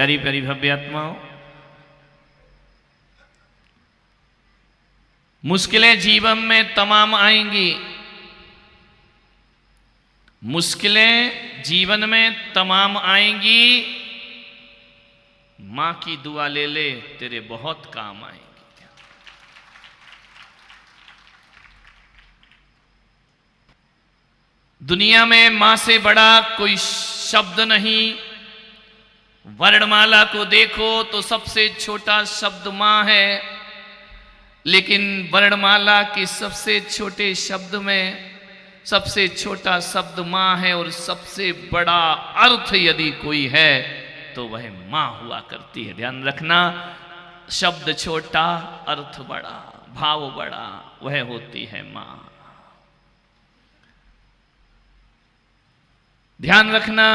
प्यारी प्यारी भव्य आत्माओं, मुश्किलें जीवन में तमाम आएंगी। मुश्किलें जीवन में तमाम आएंगी। मां की दुआ ले ले, तेरे बहुत काम आएंगी। दुनिया में मां से बड़ा कोई शब्द नहीं। वर्णमाला को देखो तो सबसे छोटा शब्द मां है, लेकिन वर्णमाला के सबसे छोटे शब्द में सबसे छोटा शब्द मां है, और सबसे बड़ा अर्थ यदि कोई है तो वह मां हुआ करती है। ध्यान रखना, शब्द छोटा, अर्थ बड़ा, भाव बड़ा, वह होती है मां। ध्यान रखना,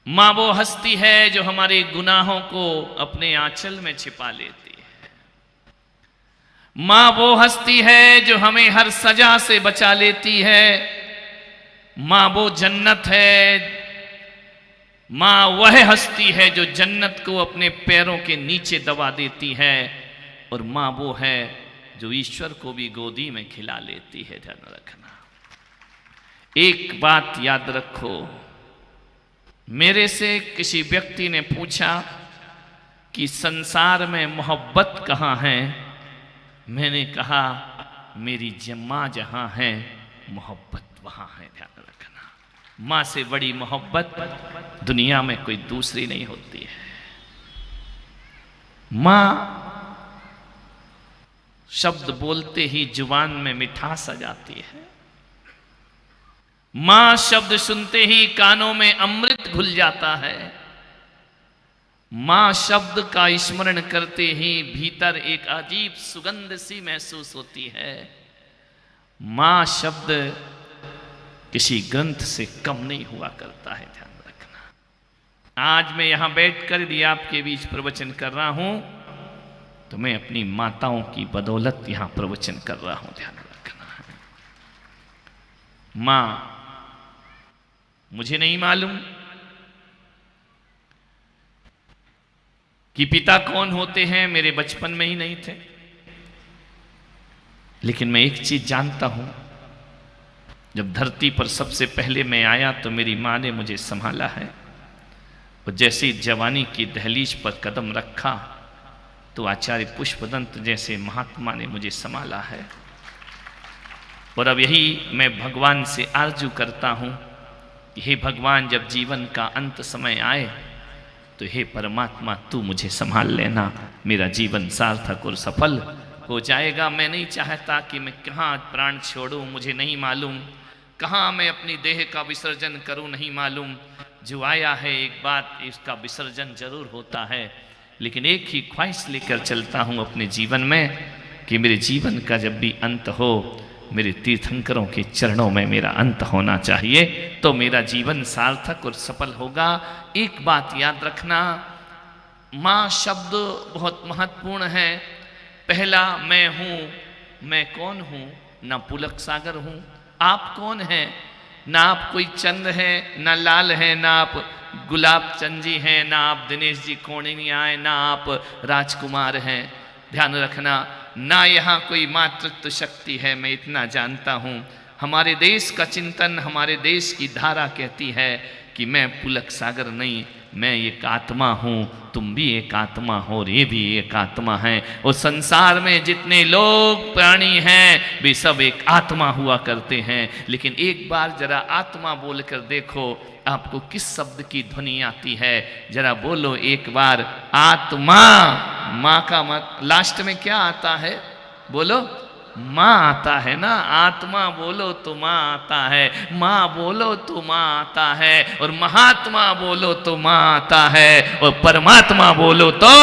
मां वो हस्ती है जो हमारे गुनाहों को अपने आंचल में छिपा लेती है। मां वो हस्ती है जो हमें हर सजा से बचा लेती है। मां वो जन्नत है। मां वह हस्ती है जो जन्नत को अपने पैरों के नीचे दबा देती है, और मां वो है जो ईश्वर को भी गोदी में खिला लेती है। ध्यान रखना, एक बात याद रखो, मेरे से किसी व्यक्ति ने पूछा कि संसार में मोहब्बत कहाँ है। मैंने कहा, मेरी मां जहां है मोहब्बत वहां है। ध्यान रखना, मां से बड़ी मोहब्बत दुनिया में कोई दूसरी नहीं होती है। मां शब्द बोलते ही जुबान में मिठास आ जाती है। मां शब्द सुनते ही कानों में अमृत घुल जाता है। मां शब्द का स्मरण करते ही भीतर एक अजीब सुगंध सी महसूस होती है। मां शब्द किसी ग्रंथ से कम नहीं हुआ करता है। ध्यान रखना, आज मैं यहां बैठकर भी आपके बीच प्रवचन कर रहा हूं तो मैं अपनी माताओं की बदौलत यहां प्रवचन कर रहा हूं। ध्यान रखना, मां, मुझे नहीं मालूम कि पिता कौन होते हैं, मेरे बचपन में ही नहीं थे, लेकिन मैं एक चीज जानता हूं, जब धरती पर सबसे पहले मैं आया तो मेरी मां ने मुझे संभाला है, और जैसे जवानी की दहलीज पर कदम रखा तो आचार्य पुष्पदंत जैसे महात्मा ने मुझे संभाला है। और अब यही मैं भगवान से आरजू करता हूं, हे भगवान, जब जीवन का अंत समय आए तो हे परमात्मा, तू मुझे संभाल लेना, मेरा जीवन सार्थक और सफल हो जाएगा। मैं नहीं चाहता कि मैं कहाँ प्राण छोड़ूं, मुझे नहीं मालूम, कहाँ मैं अपनी देह का विसर्जन करूं, नहीं मालूम। जो आया है एक बात, इसका विसर्जन जरूर होता है, लेकिन एक ही ख्वाहिश लेकर चलता हूं अपने जीवन में कि मेरे जीवन का जब भी अंत हो, मेरे तीर्थंकरों के चरणों में मेरा अंत होना चाहिए, तो मेरा जीवन सार्थक और सफल होगा। एक बात याद रखना, मां शब्द बहुत महत्वपूर्ण है। पहला मैं हूं, मैं कौन हूं? ना पुलक सागर हूं। आप कौन हैं? ना आप कोई चंद है, ना लाल है, ना आप गुलाब चंद जी हैं, ना आप दिनेश जी कोणिनिया हैं, ना आप राजकुमार हैं। ध्यान रखना, ना यहाँ कोई मातृत्व शक्ति है, मैं इतना जानता हूँ। हमारे देश का चिंतन, हमारे देश की धारा कहती है कि मैं पुलक सागर नहीं, मैं एक आत्मा हूँ, तुम भी एक आत्मा हो, और ये भी एक आत्मा है। और संसार में जितने लोग प्राणी हैं वे सब एक आत्मा हुआ करते हैं। लेकिन एक बार जरा आत्मा बोलकर देखो, आपको किस शब्द की ध्वनि आती है? जरा बोलो एक बार, आत्मा। मां का मत लास्ट में क्या आता है? बोलो, मां आता है ना। आत्मा बोलो तो मां आता है, मां बोलो तो मां आता है, और महात्मा बोलो तो मां आता है, और परमात्मा बोलो तो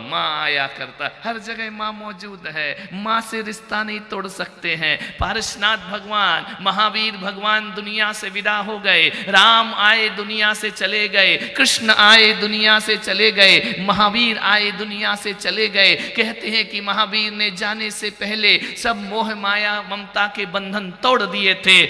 मां आया करता। हर जगह मां मौजूद है। मां से रिश्ता नहीं तोड़ सकते हैं। पारसनाथ भगवान, महावीर भगवान दुनिया से विदा हो गए, राम आए दुनिया से चले गए, कृष्ण आए दुनिया से चले गए, महावीर आए दुनिया से चले गए। कहते हैं कि महावीर ने जाने से पहले सब मोह माया ममता के बंधन तोड़ दिए थे।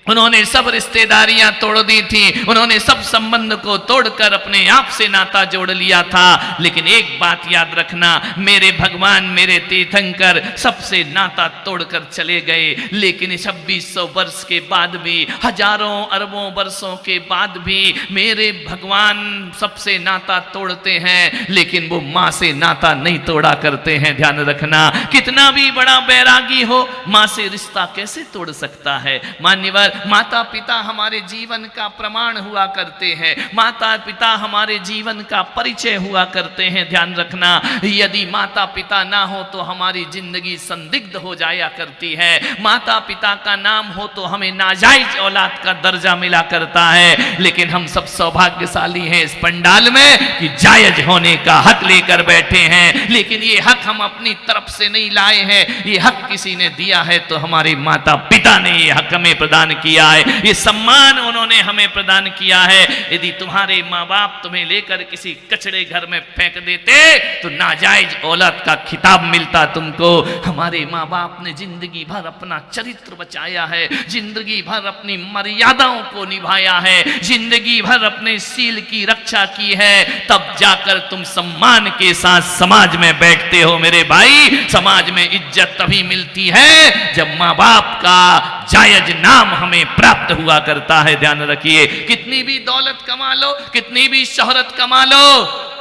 उन्होंने सब रिश्तेदारियां तोड़ दी थी, उन्होंने सब संबंध को तोड़कर अपने आप से नाता जोड़ लिया था। लेकिन एक बात याद रखना, मेरे भगवान, मेरे तीर्थंकर सबसे नाता तोड़कर चले गए। लेकिन 2600 वर्ष के बाद भी, हजारों अरबों वर्षों के बाद भी मेरे भगवान सबसे नाता तोड़ते हैं, लेकिन वो माँ से नाता नहीं तोड़ा करते हैं। ध्यान रखना, कितना भी बड़ा बैरागी हो, माँ से रिश्ता कैसे तोड़ सकता है। मान्यवर, माता पिता हमारे जीवन का प्रमाण हुआ करते हैं, माता पिता हमारे जीवन का परिचय हुआ करते हैं। ध्यान रखना, यदि माता पिता ना हो तो हमारी जिंदगी संदिग्ध हो जाया करती है। माता पिता का नाम हो तो हमें नाजायज औलाद का दर्जा मिला करता है। लेकिन हम सब सौभाग्यशाली हैं इस पंडाल में कि जायज होने का हक लेकर बैठे हैं। लेकिन ये हक हम अपनी तरफ से नहीं लाए हैं, ये हक किसी ने दिया है, तो हमारे माता पिता ने ये हक हमें प्रदान किया है, ये सम्मान उन्होंने हमें प्रदान किया है। यदि तुम्हारे माँ बाप तुम्हें लेकर किसी कचड़े घर में फेंक देते तो नाजायज औलाद का खिताब मिलता तुमको। हमारे माँ बाप ने जिंदगी भर अपना चरित्र बचाया है, जिंदगी भर अपनी मर्यादाओं को निभाया है, जिंदगी भर अपने सील की रक्षा की है, तब जाकर तुम सम्मान के साथ समाज में बैठते हो। मेरे भाई, समाज में इज्जत तभी मिलती है जब माँ बाप का जायज नाम हमें प्राप्त हुआ करता है। ध्यान रखिए, कितनी भी दौलत कमा लो, कितनी भी शोहरत कमा लो,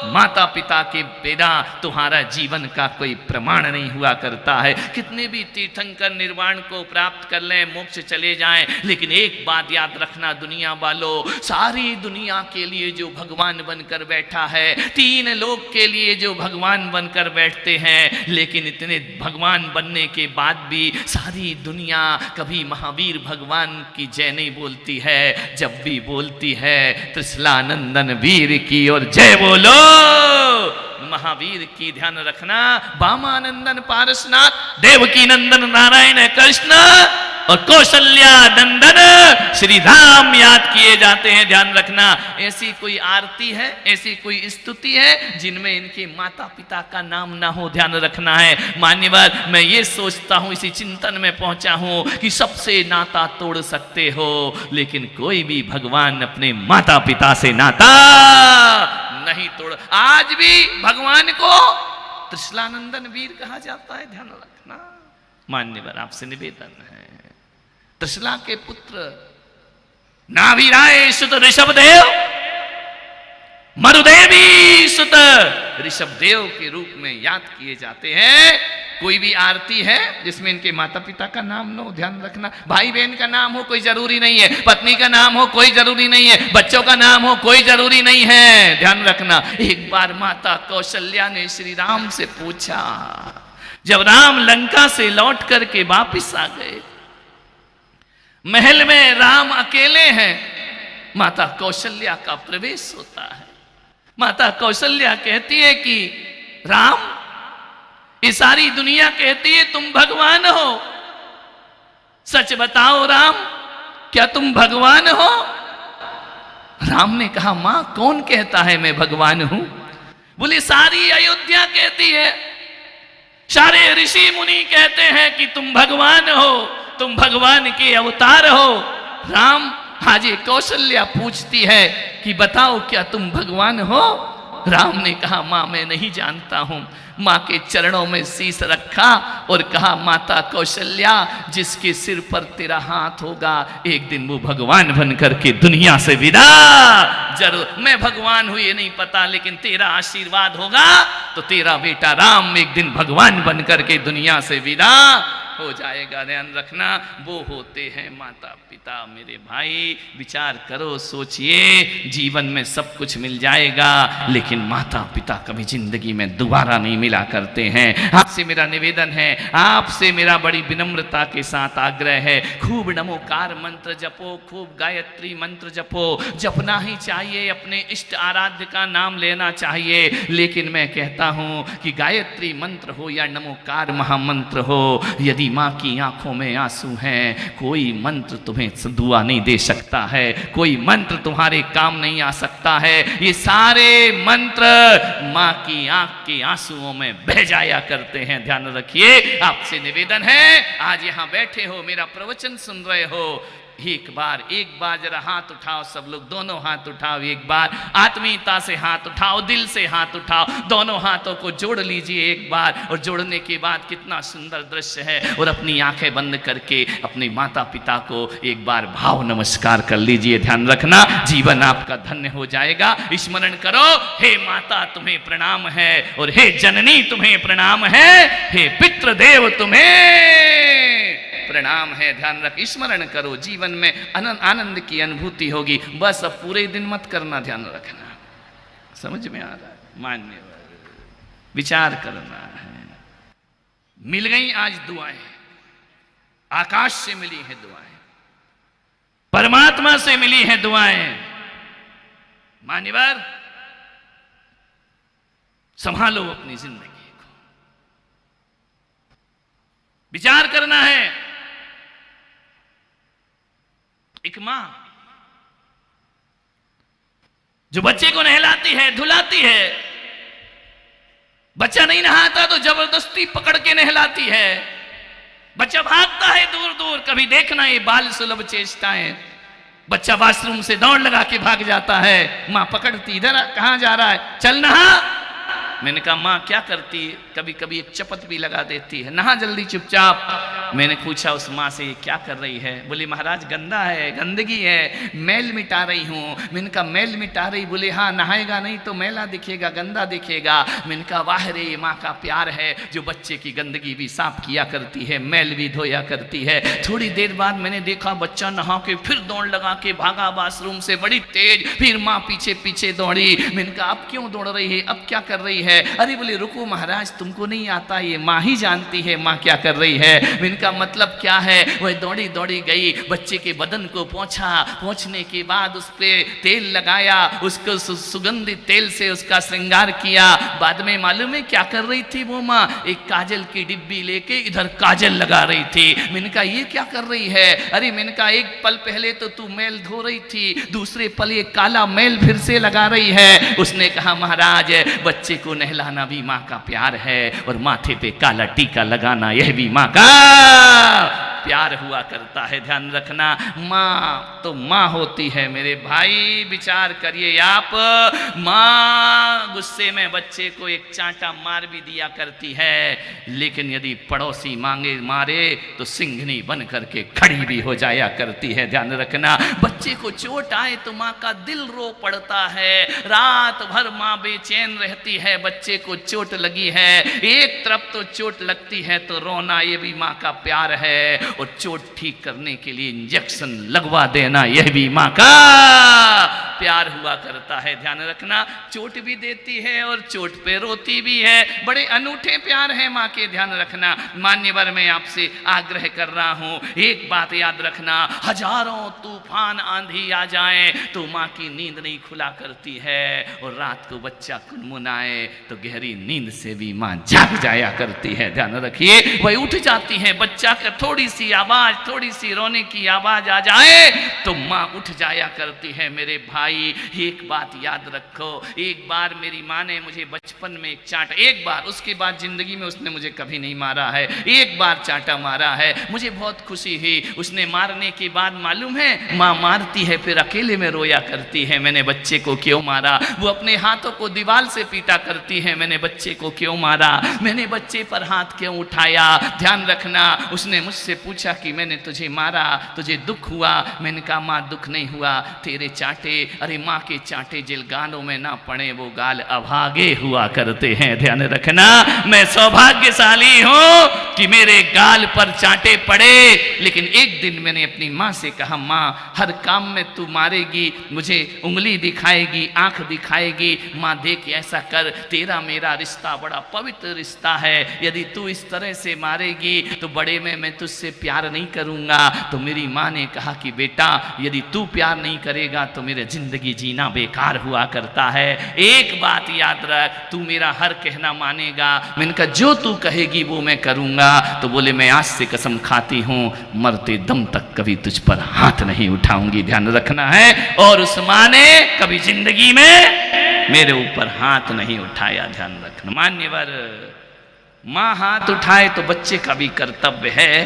माता पिता के बिना तुम्हारा जीवन का कोई प्रमाण नहीं हुआ करता है। कितने भी तीर्थंकर निर्वाण को प्राप्त कर लें, मोक्ष चले जाएं, लेकिन एक बात याद रखना दुनिया वालों, सारी दुनिया के लिए जो भगवान बनकर बैठा है, 3 लोग के लिए जो भगवान बनकर बैठते हैं, लेकिन इतने भगवान बनने के बाद भी सारी दुनिया कभी महावीर भगवान की जय नहीं बोलती है। जब भी बोलती है, त्रिशलानंदन वीर की और जय बोलो। महावीर की ध्यान रखना, वामानंदन पारसनाथ, देवकी नंदन नारायण कृष्ण और कौशल्या नंदन श्री राम याद किए जाते हैं। ध्यान रखना, ऐसी कोई आरती है, ऐसी कोई स्तुति है जिनमें इनके माता पिता का नाम ना हो। ध्यान रखना है मान्यवर, मैं ये सोचता हूं, इसी चिंतन में पहुंचा हूं कि सबसे नाता तोड़ सकते हो, लेकिन कोई भी भगवान अपने माता पिता से नाता नहीं तोड़। आज भी भगवान को त्रिशलानंदन वीर कहा जाता है। ध्यान रखना मान्यवर, आपसे निवेदन है, त्रिशला के पुत्र नाभिराय सुत ऋषभदेव, मरुदेवी सुत ऋषभदेव के रूप में याद किए जाते हैं। कोई भी आरती है जिसमें इनके माता पिता का नाम न हो, ध्यान रखना, भाई बहन का नाम हो कोई जरूरी नहीं है, पत्नी का नाम हो कोई जरूरी नहीं है, बच्चों का नाम हो कोई जरूरी नहीं है। ध्यान रखना, एक बार माता कौशल्या ने श्री राम से पूछा, जब राम लंका से लौट करके वापिस आ गए, महल में राम अकेले हैं, माता कौशल्या का प्रवेश होता है। माता कौशल्या कहती है कि राम, ये सारी दुनिया कहती है तुम भगवान हो, सच बताओ राम, क्या तुम भगवान हो? राम ने कहा, मां कौन कहता है मैं भगवान हूं? बोले सारी अयोध्या कहती है, सारे ऋषि मुनि कहते हैं कि तुम भगवान हो, तुम भगवान के अवतार हो। राम, आज ये कौशल्या पूछती है कि बताओ क्या तुम भगवान हो? राम ने कहा, मां मैं नहीं जानता हूं। मां के चरणों में शीश रखा और कहा, माता कौशल्या, जिसके सिर पर तेरा हाथ होगा, एक दिन वो भगवान बन करके दुनिया से विदा जरूर। मैं भगवान हूं ये नहीं पता, लेकिन तेरा आशीर्वाद होगा तो तेरा बेटा राम एक दिन भगवान बन करके दुनिया से विदा हो जाएगा। ध्यान रखना, वो होते हैं माता पिता। मेरे भाई, विचार करो, सोचिए, जीवन में सब कुछ मिल जाएगा, लेकिन माता पिता कभी जिंदगी में दोबारा नहीं मिला करते हैं। आपसे मेरा निवेदन है, आपसे मेरा बड़ी विनम्रता के साथ आग्रह है, खूब नमोकार मंत्र जपो, खूब गायत्री मंत्र जपो। जपना ही चाहिए, अपने इष्ट आराध्य का नाम लेना चाहिए, लेकिन मैं कहता हूं कि गायत्री मंत्र हो या नमोकार महामंत्र हो, यदि मां की आंखों में आंसू हैं, कोई मंत्र तुम्हें दुआ नहीं दे सकता है, कोई मंत्र तुम्हारे काम नहीं आ सकता है। ये सारे मंत्र मां की आंख के आंसुओं में बह जाया करते हैं। ध्यान रखिए, आपसे निवेदन है, आज यहां बैठे हो, मेरा प्रवचन सुन रहे हो, एक बार जरा हाथ उठाओ सब लोग, दोनों हाथ उठाओ एक बार, आत्मीयता से हाथ उठाओ, दिल से हाथ उठाओ, दोनों हाथों को जोड़ लीजिए एक बार। और जोड़ने के बाद कितना सुंदर दृश्य है। और अपनी आंखें बंद करके अपने माता पिता को एक बार भाव नमस्कार कर लीजिए। ध्यान रखना, जीवन आपका धन्य हो जाएगा। स्मरण करो, हे माता तुम्हें प्रणाम है, और हे जननी तुम्हें प्रणाम है, हे पितृदेव तुम्हें प्रणाम है। ध्यान रख, स्मरण करो, जीवन में आनंद की अनुभूति होगी। बस अब पूरे दिन मत करना, ध्यान रखना। समझ में आ रहा है? मान्य विचार करना है। मिल गई आज दुआएं, आकाश से मिली हैं दुआएं, परमात्मा से मिली हैं दुआएं। मान्यवर, संभालो अपनी जिंदगी को, विचार करना है। एक मां जो बच्चे को नहलाती है, धुलाती है, बच्चा नहीं नहाता तो जबरदस्ती पकड़ के नहलाती है, बच्चा भागता है दूर दूर। कभी देखना ये बाल सुलभ चेष्टाएं, बच्चा वॉशरूम से दौड़ लगा के भाग जाता है, मां पकड़ती, इधर कहां जा रहा है, चल नहा। मैंने कहा माँ क्या करती है? कभी कभी एक चपत भी लगा देती है, नहा जल्दी चुपचाप। मैंने पूछा उस माँ से ये क्या कर रही है? बोली महाराज गंदा है, गंदगी है, मैल मिटा रही हूँ। मैंने कहा मैल मिटा रही? बोले हाँ, नहाएगा नहीं तो मैला दिखेगा, गंदा दिखेगा। मैंने कहा वाह रे, माँ का प्यार है जो बच्चे की गंदगी भी साफ किया करती है, मैल भी धोया करती है। थोड़ी देर बाद मैंने देखा बच्चा नहा के फिर दौड़ लगा के भागा बाथरूम से बड़ी तेज, फिर माँ पीछे पीछे दौड़ी। मैंने कहा अब क्यों दौड़ रही है, अब क्या कर रही है? अरे बोले रुको महाराज, तुमको नहीं आता, ये माँ ही जानती है माँ क्या कर रही है। मैंने कहा मतलब क्या है? वह दौड़ी दौड़ी गई, बच्चे के बदन को पोंछा, पोंछने के बाद उस पे तेल लगाया, उसको सुगंधित तेल से उसका श्रृंगार किया। बाद में मालूम है क्या कर रही थी वो माँ? एक काजल की डिब्बी लेके इधर काजल लगा रही थी। मैंने कहा ये क्या कर रही है? अरे मैंने कहा एक पल पहले तो तू मैल धो रही थी, दूसरे पल ये काला मैल फिर से लगा रही है। उसने कहा महाराज बच्चे को नहलाना भी माँ का प्यार है, और माथे पे काला टीका लगाना यह भी माँ का प्यार हुआ करता है। ध्यान रखना, माँ तो माँ होती है मेरे भाई। विचार करिए आप, माँ गुस्से में बच्चे को एक चांटा मार भी दिया करती है, लेकिन यदि पड़ोसी मांगे मारे तो सिंघनी बन करके खड़ी भी हो जाया करती है। ध्यान रखना, बच्चे को चोट आए तो माँ का दिल रो पड़ता है, रात भर माँ बेचैन रहती है, बच्चे को चोट लगी है। एक तरफ तो चोट लगती है तो रोना, ये भी माँ का प्यार है। और चोट ठीक करने के लिए इंजेक्शन लगवा देना, यह भी माँ का प्यार हुआ करता है। ध्यान रखना, चोट भी देती है और चोट पे रोती भी है। बड़े अनूठे प्यार है माँ के। ध्यान रखना, मान्यवर मैं आपसे आग्रह कर रहा हूँ, एक बात याद रखना, हजारों तूफान आंधी आ जाए तो माँ की नींद नहीं खुला करती है। और रात को बच्चा कुनमुनाए तो गहरी नींद से भी माँ जाग जाया करती है। ध्यान रखिए, वह उठ जाती है, बच्चा का थोड़ी सी आवाज, थोड़ी सी रोने की आवाज आ जाए तो माँ उठ जाया करती है। मेरे भाई एक बात याद रखो, एक बार मेरी माँ ने मुझे बचपन में एक चांटा, एक बार, उसके बाद जिंदगी में उसने मुझे कभी नहीं मारा है, एक बार चांटा मारा है। मुझे बहुत खुशी हुई। उसने मारने के बाद मालूम है, माँ मारती है फिर अकेले में रोया करती है, मैंने बच्चे को क्यों मारा। वो अपने हाथों को दीवार से पीटा करती है, मैंने बच्चे को क्यों मारा, मैंने बच्चे पर हाथ क्यों उठाया। ध्यान रखना, उसने मुझसे पूछा कि मैंने तुझे मारा, तुझे दुख हुआ? मैंने कहा माँ दुख नहीं हुआ, तेरे चांटे, अरे माँ के चांटे जिन गालों में ना पड़े वो गाल अभागे हुआ करते हैं। ध्यान रखना, मैं सौभाग्यशाली हूँ कि मेरे गाल पर चांटे पड़े, लेकिन एक दिन मैंने अपनी माँ से कहा माँ हर काम में तू मारेगी, मुझे उंगली दिखाएगी, आंख दिखाएगी, माँ देख ऐसा कर, तेरा मेरा रिश्ता बड़ा पवित्र रिश्ता है, यदि तू इस तरह से मारेगी तो बड़े में मैं तुझसे प्यार नहीं करूंगा। तो मेरी माँ ने कहा कि बेटा यदि तू प्यार नहीं करेगा तो मेरे जिंदगी जीना बेकार हुआ करता है। एक बात याद रख, तू मेरा हर कहना मानेगा। मैंने कहा जो तू कहेगी वो मैं करूंगा। तो बोले मैं आज से कसम खाती हूँ मरते दम तक कभी तुझ पर हाथ नहीं उठाऊंगी। ध्यान रखना है। और उस माँ ने कभी जिंदगी में मेरे ऊपर हाथ नहीं उठाया। ध्यान रखना मान्यवर, माँ हाथ उठाए तो बच्चे का भी कर्तव्य है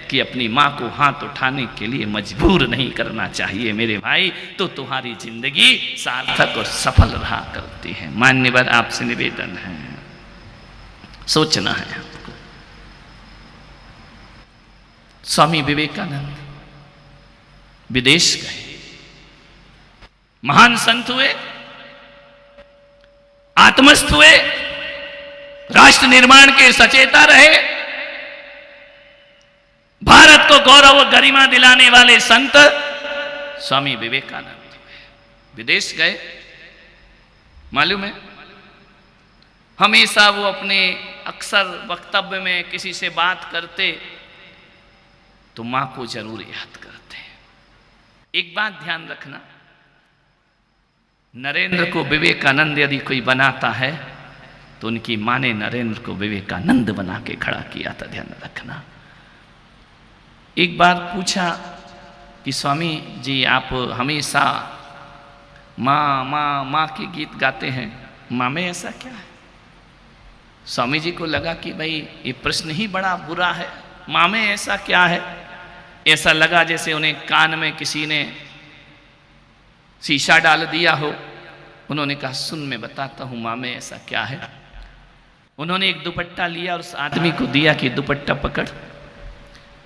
कि अपनी माँ को हाथ उठाने के लिए मजबूर नहीं करना चाहिए मेरे भाई, तो तुम्हारी जिंदगी सार्थक और सफल रहा करती है। मान्यवर आपसे निवेदन है, सोचना है आपको। स्वामी विवेकानंद विदेश गए, महान संत हुए, आत्मस्थ हुए, राष्ट्र निर्माण के सचेता रहे, भारत को गौरव और गरिमा दिलाने वाले संत स्वामी विवेकानंद हुए। विदेश गए, मालूम है हमेशा वो अपने अक्सर वक्तव्य में किसी से बात करते तो मां को जरूर याद करते। एक बात ध्यान रखना, नरेंद्र को विवेकानंद यदि कोई बनाता है तो उनकी मां ने नरेंद्र को विवेकानंद बना के खड़ा किया था, ध्यान रखना। एक बार पूछा कि स्वामी जी आप हमेशा माँ माँ माँ के गीत गाते हैं, माँ में ऐसा क्या है? स्वामी जी को लगा कि भाई ये प्रश्न ही बड़ा बुरा है, माँ में ऐसा क्या है? ऐसा लगा जैसे उन्हें कान में किसी ने शीशा डाल दिया हो। उन्होंने कहा सुन मैं बताता हूँ माँ में ऐसा क्या है। उन्होंने एक दुपट्टा लिया और उस आदमी को दिया कि दुपट्टा पकड़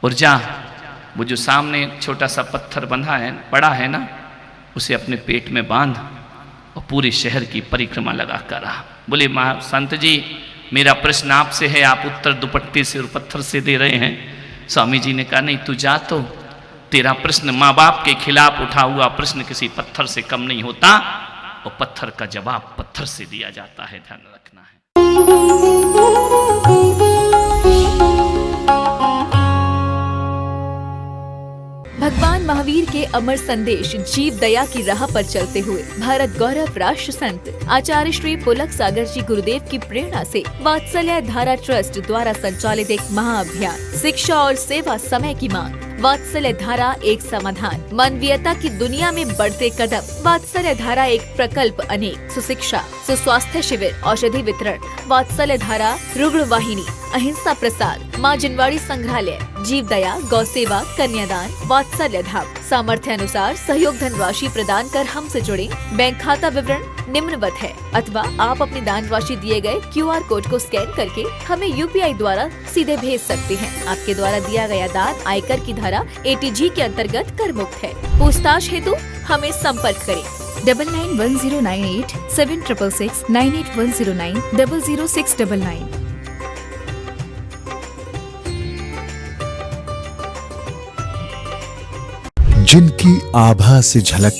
और जा, वो जो सामने छोटा सा पत्थर बंधा है पड़ा है ना, उसे अपने पेट में बांध और पूरे शहर की परिक्रमा लगा कर आ। बोले माँ संत जी मेरा प्रश्न आपसे है, आप उत्तर दुपट्टे से और पत्थर से दे रहे हैं। स्वामी जी ने कहा नहीं तू जा, तो तेरा प्रश्न माँ बाप के खिलाफ उठा हुआ प्रश्न किसी पत्थर से कम नहीं होता और पत्थर का जवाब पत्थर से दिया जाता है, ध्यान रखना है। भगवान महावीर के अमर संदेश जीव दया की राह पर चलते हुए भारत गौरव राष्ट्र संत आचार्य श्री पुलक सागर जी गुरुदेव की प्रेरणा से वात्सल्य धारा ट्रस्ट द्वारा संचालित एक महाअभियान शिक्षा और सेवा समय की मांग। वात्सल्य धारा एक समाधान, मानवीयता की दुनिया में बढ़ते कदम। वात्सल्य धारा एक प्रकल्प अनेक, सुशिक्षा, सुस्वास्थ्य शिविर, औषधि वितरण, वात्सल्य धारा रुग्ण वाहिनी, अहिंसा प्रसाद, माँ जिनवाड़ी संग्रहालय, जीव दया, गौ सेवा, कन्यादान, वात्सल्य धाम। सामर्थ्य अनुसार सहयोग धनराशि प्रदान कर हमसे जुड़े। बैंक खाता विवरण निम्नवत है, अथवा आप अपनी दान राशि दिए गए QR कोड को स्कैन करके हमें UPI द्वारा सीधे भेज सकते हैं। आपके द्वारा दिया गया दान आयकर की धारा ATG के अंतर्गत कर मुक्त है। पूछताछ हेतु हमें संपर्क करें 991098 7666 98109 00699। जिनकी आभा से झलक